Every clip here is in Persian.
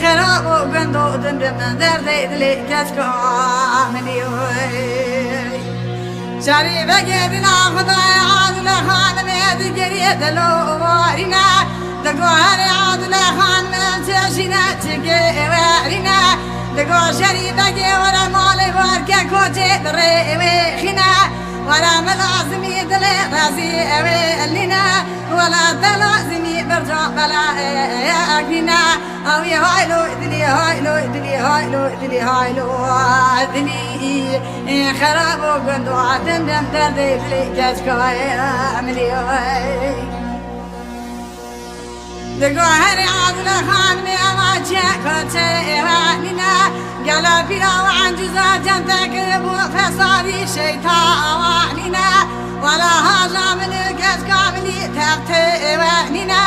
خراب و گند و دندم در دلی کس کاملی شریف گردنا خدای عادل خان مید گریه دلو وارینا دگوهر عادل خان من تشینا تگه وارینا دگو شریف گردنا مال وار که کوچه دره وخینا ولا ملازمي دلي رازي أولينا ولا تلازمي برجع بلا أجينا أو يهايلو دلي هايلو دلي هايلو دلي هايلو دلي خراب وقندو عدم دم دردي دلي كشكاي أملي دقوهر عادل خان مي أما جاكوتي وانينا قالا بلا وعن جزا جنتك فصاري شيطانينا ولا هاجا من الكاس كاملي تبتي وانينا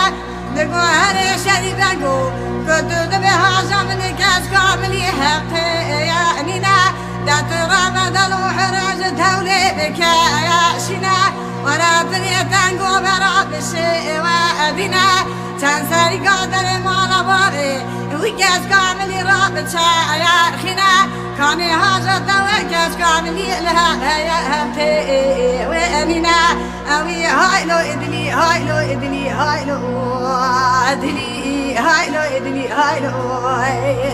دقوهر شريفكو قدود بهاجا من الكاس كاملي هبتي يانينا داترا بدلو حراج تولي بكاياشنا ولا تنيتنقو برا بشي وادينا تنسري قادر مالا باري ويكاس كاملي رابط شاير خنا كاني هاجت ويكاس كاملي لها هيا هبتي وانينا اوي هايلو ادلي هايلو ادلي هايلو ادلي هايلو ادلي هايلو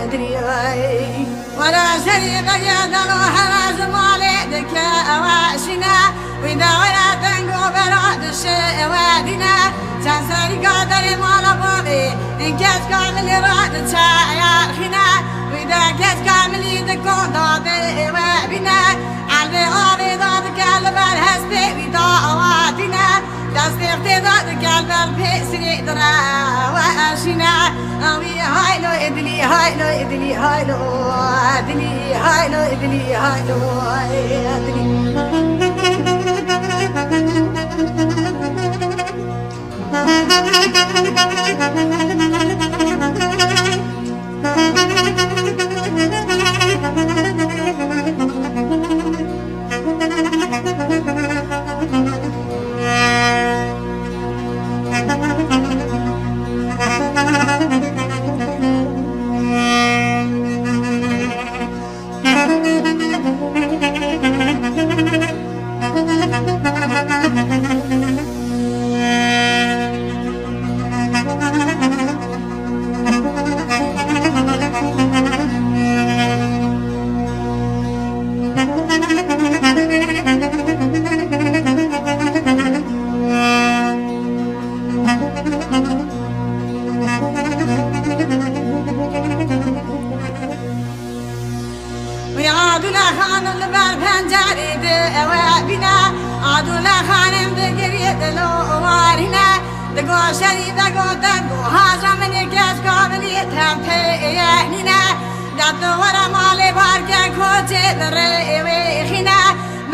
ادلي ولا شريك يدلو حراج مالي دكا واشنا وإذا ولا تنقو براد الشيء وادنا تنسري قادر مالا بابي إن كاس كامل راد تشاير خنا وإذا كاس كامل يدكو ضادي وابنا عالبي آبي ضادك قلب الهسبي وضاواتنا دستي اختي قلب البيسري درا واشنا أوي هايلو إدلي هايلو إدلي هايلو إدلي هايلو إدلي هايلو إدلي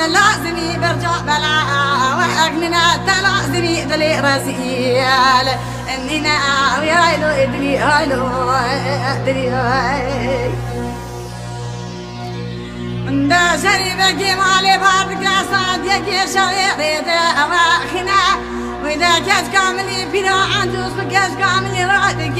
لازمي برجع بلا وأغننا تلازمي دلي رزيال إننا ويايلو إدلي هايلو إدلي هاي دا شريبك مالي بارك صاد يجي شريط أواخنا وإذا كاس كاملي بنا عندوس بكاس كاملي رادك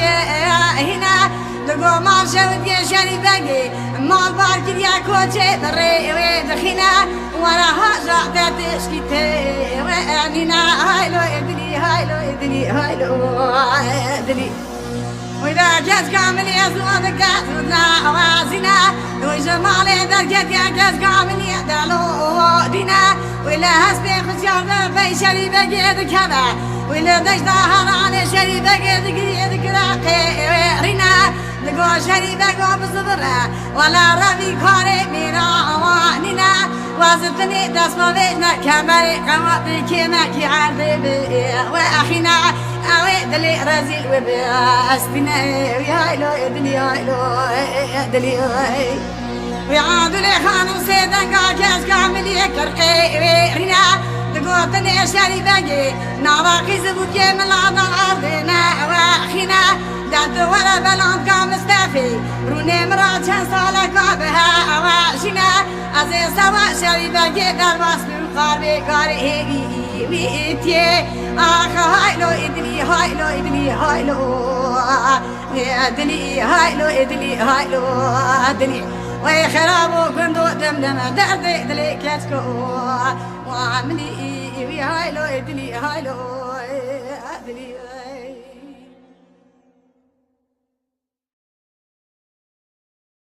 هنا دقو مال شودي شريبك مال بارك يا كوتشي دري ويدخنا ولا هاجا تشكيتي وأنينا هايلو إدلي هايلو إدلي هايلو إدلي وإذا كاس كاملي أزواد كاس ودنا أوازنا وجمالي درجت يا كاس كاملي دالو دينا ولا هسبي خسيار في شريبة جيد كذا ولا دجدا هراني شريبة جيد كراقي ويرنا لقوا شريبة قوم صبرا ولا ربي كاري ميرا وانينا وازتني دسما بيجنا كمري قواتي كيما كي عرضي بي وأخينا أوي دلي رزيل وبأسبنا ويهايلو إدلي هايلو إدلي هاي ويعاد لي خانو سيدن قاكس كامل يكرقي رينا تقوتني شاري باقي ناراقي زبوكي من الأرضنا واخينا دات ولا بلان قام استافي روني مرات شان صالك بابها واشينا أزي سوا شاري باقي درباس بالقاربي قاري ويتي هايلو إدلي هايلو إدلي هايلو إدلي هايلو إدلي هايلو إدلي ويخرابو كندو دمدم دردي إدلي كاتكو وعملي هايلو إدلي هايلو إدلي